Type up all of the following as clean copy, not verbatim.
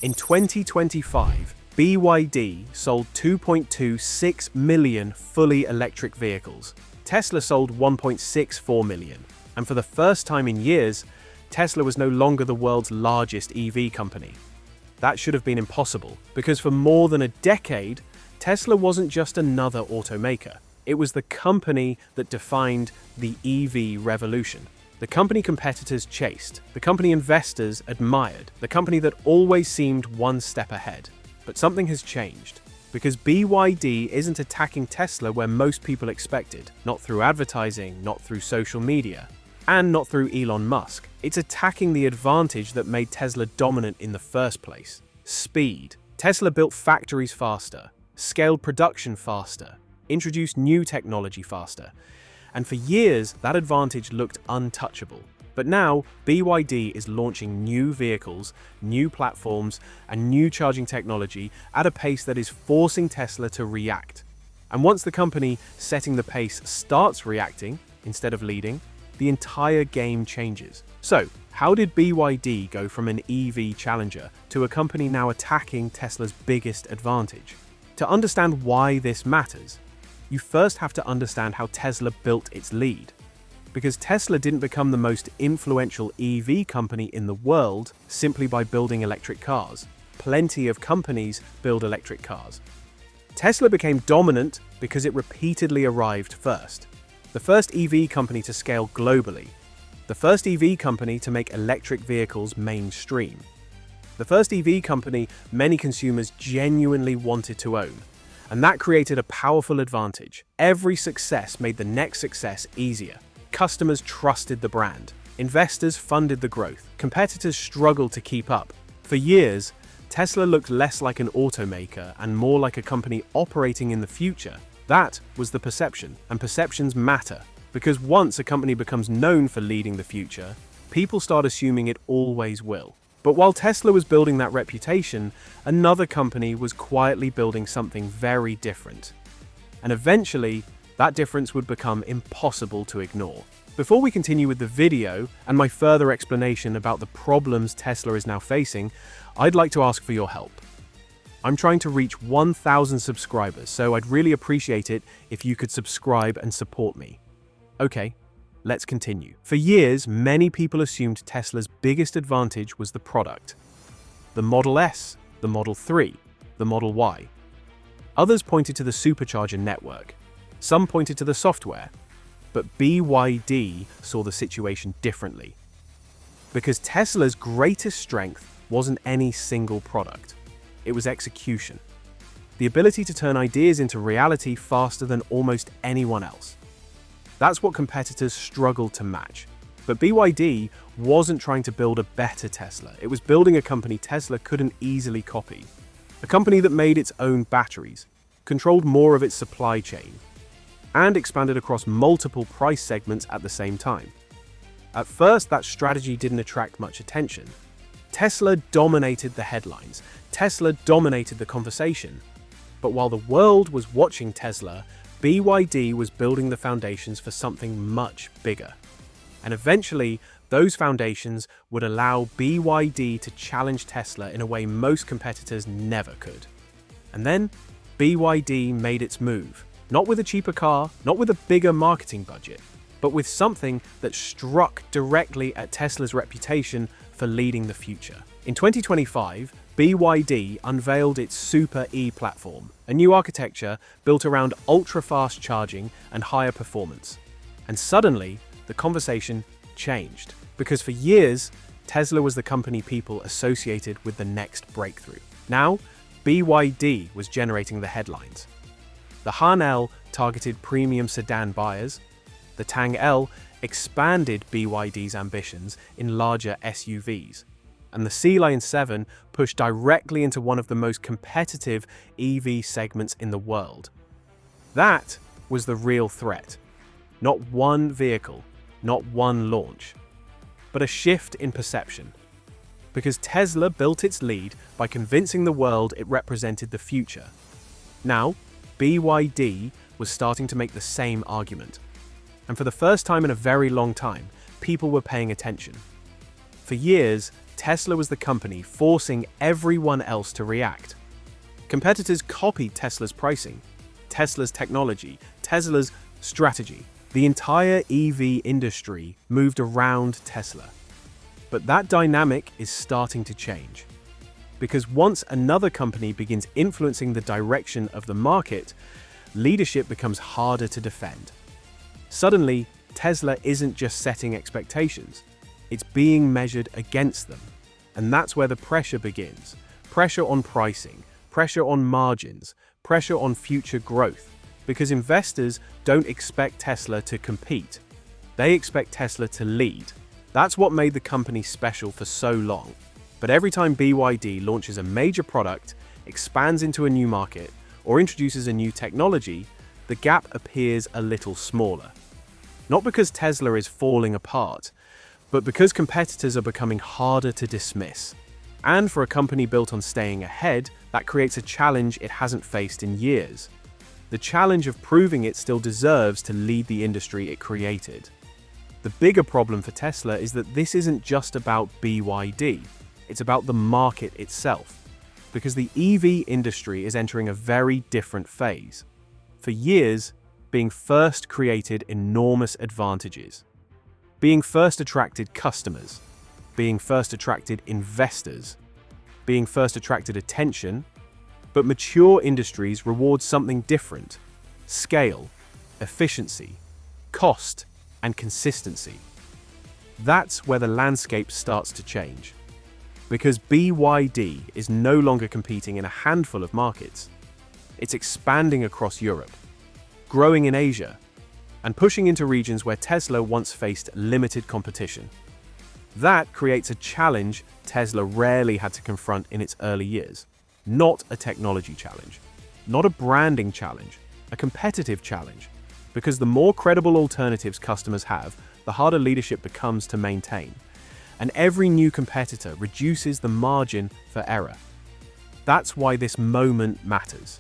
In 2025, BYD sold 2.26 million fully electric vehicles. Tesla sold 1.64 million. And for the first time in years, Tesla was no longer the world's largest EV company. That should have been impossible, because for more than a decade, Tesla wasn't just another automaker. It was the company that defined the EV revolution. The company competitors chased, the company investors admired, the company that always seemed one step ahead. But something has changed, because BYD isn't attacking Tesla where most people expected, not through advertising, not through social media, and not through Elon Musk. It's attacking the advantage that made Tesla dominant in the first place: speed. Tesla built factories faster, scaled production faster, introduced new technology faster, and for years that advantage looked untouchable. But now, BYD is launching new vehicles, new platforms, and new charging technology at a pace that is forcing Tesla to react. And once the company setting the pace starts reacting, instead of leading, the entire game changes. So, how did BYD go from an EV challenger to a company now attacking Tesla's biggest advantage? To understand why this matters, you first have to understand how Tesla built its lead. Because Tesla didn't become the most influential EV company in the world simply by building electric cars. Plenty of companies build electric cars. Tesla became dominant because it repeatedly arrived first. The first EV company to scale globally. The first EV company to make electric vehicles mainstream. The first EV company many consumers genuinely wanted to own. And that created a powerful advantage. Every success made the next success easier. Customers trusted the brand. Investors funded the growth. Competitors struggled to keep up. For years, Tesla looked less like an automaker and more like a company operating in the future. That was the perception, and perceptions matter. Because once a company becomes known for leading the future, people start assuming it always will. But while Tesla was building that reputation, another company was quietly building something very different. And eventually, that difference would become impossible to ignore. Before we continue with the video and my further explanation about the problems Tesla is now facing, I'd like to ask for your help. I'm trying to reach 1,000 subscribers, so I'd really appreciate it if you could subscribe and support me. Okay, let's continue. For years, many people assumed Tesla's biggest advantage was the product. The Model S, the Model 3, the Model Y. Others pointed to the supercharger network. Some pointed to the software. But BYD saw the situation differently. Because Tesla's greatest strength wasn't any single product. It was execution. The ability to turn ideas into reality faster than almost anyone else. That's what competitors struggled to match. But BYD wasn't trying to build a better Tesla. It was building a company Tesla couldn't easily copy. A company that made its own batteries, controlled more of its supply chain, and expanded across multiple price segments at the same time. At first, that strategy didn't attract much attention. Tesla dominated the headlines. Tesla dominated the conversation. But while the world was watching Tesla, BYD was building the foundations for something much bigger. And eventually, those foundations would allow BYD to challenge Tesla in a way most competitors never could. And then, BYD made its move. Not with a cheaper car, not with a bigger marketing budget, but with something that struck directly at Tesla's reputation for leading the future. In 2025, BYD unveiled its Super E platform, a new architecture built around ultra-fast charging and higher performance. And suddenly, the conversation changed. Because for years, Tesla was the company people associated with the next breakthrough. Now, BYD was generating the headlines. The Tang L targeted premium sedan buyers. The Tang L expanded BYD's ambitions in larger SUVs. And the Sealion 7 pushed directly into one of the most competitive EV segments in the world. That was the real threat. Not one vehicle, not one launch, but a shift in perception. Because Tesla built its lead by convincing the world it represented the future. Now, BYD was starting to make the same argument. And for the first time in a very long time, people were paying attention. For years, Tesla was the company forcing everyone else to react. Competitors copied Tesla's pricing, Tesla's technology, Tesla's strategy. The entire EV industry moved around Tesla. But that dynamic is starting to change. Because once another company begins influencing the direction of the market, leadership becomes harder to defend. Suddenly, Tesla isn't just setting expectations, it's being measured against them. And that's where the pressure begins. Pressure on pricing, pressure on margins, pressure on future growth. Because investors don't expect Tesla to compete. They expect Tesla to lead. That's what made the company special for so long. But every time BYD launches a major product, expands into a new market, or introduces a new technology, the gap appears a little smaller. Not because Tesla is falling apart, but because competitors are becoming harder to dismiss. And for a company built on staying ahead, that creates a challenge it hasn't faced in years. The challenge of proving it still deserves to lead the industry it created. The bigger problem for Tesla is that this isn't just about BYD, it's about the market itself. Because the EV industry is entering a very different phase. For years, being first created enormous advantages. Being first attracted customers, being first attracted investors, being first attracted attention, but mature industries reward something different: scale, efficiency, cost, and consistency. That's where the landscape starts to change. Because BYD is no longer competing in a handful of markets. It's expanding across Europe, growing in Asia, and pushing into regions where Tesla once faced limited competition. That creates a challenge Tesla rarely had to confront in its early years. Not a technology challenge, not a branding challenge, a competitive challenge. Because the more credible alternatives customers have, the harder leadership becomes to maintain. And every new competitor reduces the margin for error. That's why this moment matters.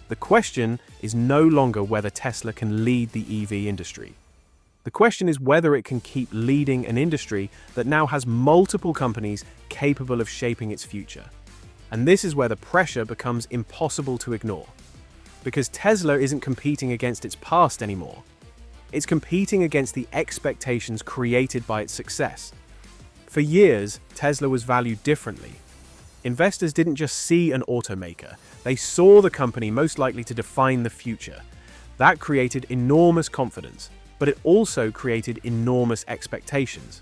The question is no longer whether Tesla can lead the EV industry. The question is whether it can keep leading an industry that now has multiple companies capable of shaping its future. And this is where the pressure becomes impossible to ignore. Because Tesla isn't competing against its past anymore. It's competing against the expectations created by its success. For years, Tesla was valued differently. Investors didn't just see an automaker, they saw the company most likely to define the future. That created enormous confidence, but it also created enormous expectations.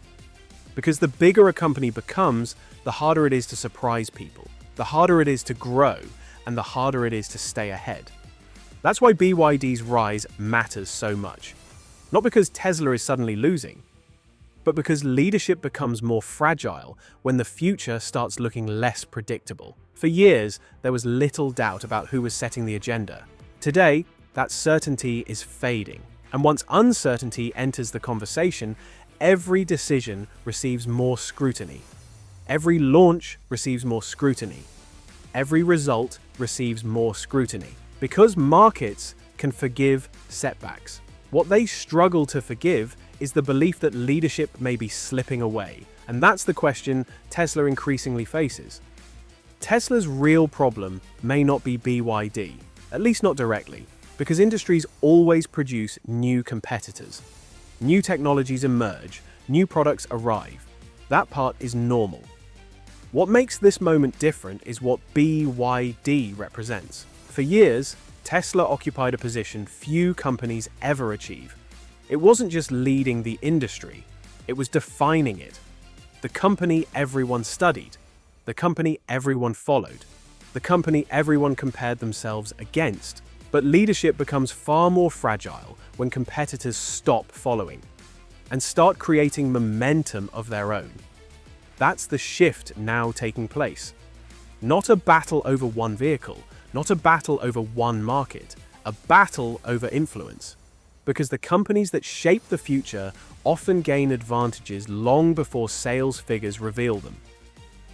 Because the bigger a company becomes, the harder it is to surprise people, the harder it is to grow, and the harder it is to stay ahead. That's why BYD's rise matters so much. Not because Tesla is suddenly losing, but because leadership becomes more fragile when the future starts looking less predictable. For years, there was little doubt about who was setting the agenda. Today, that certainty is fading. And once uncertainty enters the conversation, every decision receives more scrutiny. Every launch receives more scrutiny. Every result receives more scrutiny. Because markets can forgive setbacks. What they struggle to forgive is the belief that leadership may be slipping away. And that's the question Tesla increasingly faces. Tesla's real problem may not be BYD, at least not directly, because industries always produce new competitors. New technologies emerge, new products arrive. That part is normal. What makes this moment different is what BYD represents. For years, Tesla occupied a position few companies ever achieve. It wasn't just leading the industry, it was defining it. The company everyone studied, the company everyone followed, the company everyone compared themselves against. But leadership becomes far more fragile when competitors stop following and start creating momentum of their own. That's the shift now taking place. Not a battle over one vehicle, not a battle over one market, a battle over influence. Because the companies that shape the future often gain advantages long before sales figures reveal them.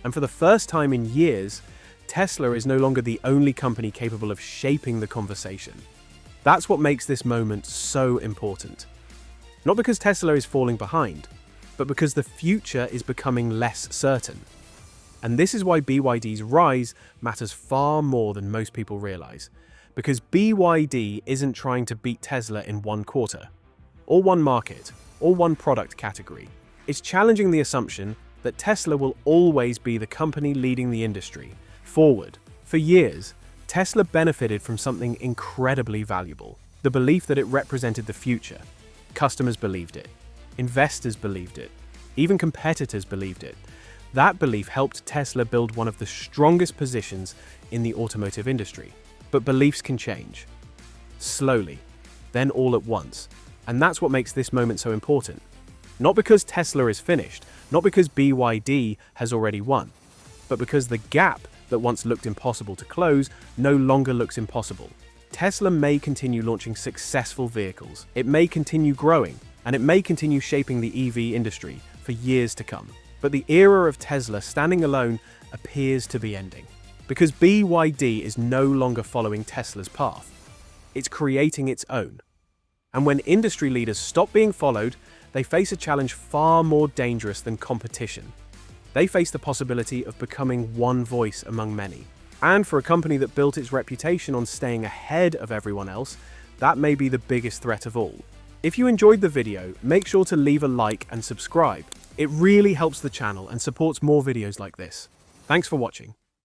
And for the first time in years, Tesla is no longer the only company capable of shaping the conversation. That's what makes this moment so important. Not because Tesla is falling behind, but because the future is becoming less certain. And this is why BYD's rise matters far more than most people realize. Because BYD isn't trying to beat Tesla in one quarter, or one market, or one product category. It's challenging the assumption that Tesla will always be the company leading the industry forward. For years, Tesla benefited from something incredibly valuable: the belief that it represented the future. Customers believed it. Investors believed it. Even competitors believed it. That belief helped Tesla build one of the strongest positions in the automotive industry. But beliefs can change. Slowly, then all at once. And that's what makes this moment so important. Not because Tesla is finished, not because BYD has already won, but because the gap that once looked impossible to close no longer looks impossible. Tesla may continue launching successful vehicles, it may continue growing, and it may continue shaping the EV industry for years to come. But the era of Tesla standing alone appears to be ending. Because BYD is no longer following Tesla's path. It's creating its own. And when industry leaders stop being followed, they face a challenge far more dangerous than competition. They face the possibility of becoming one voice among many. And for a company that built its reputation on staying ahead of everyone else, that may be the biggest threat of all. If you enjoyed the video, make sure to leave a like and subscribe. It really helps the channel and supports more videos like this. Thanks for watching.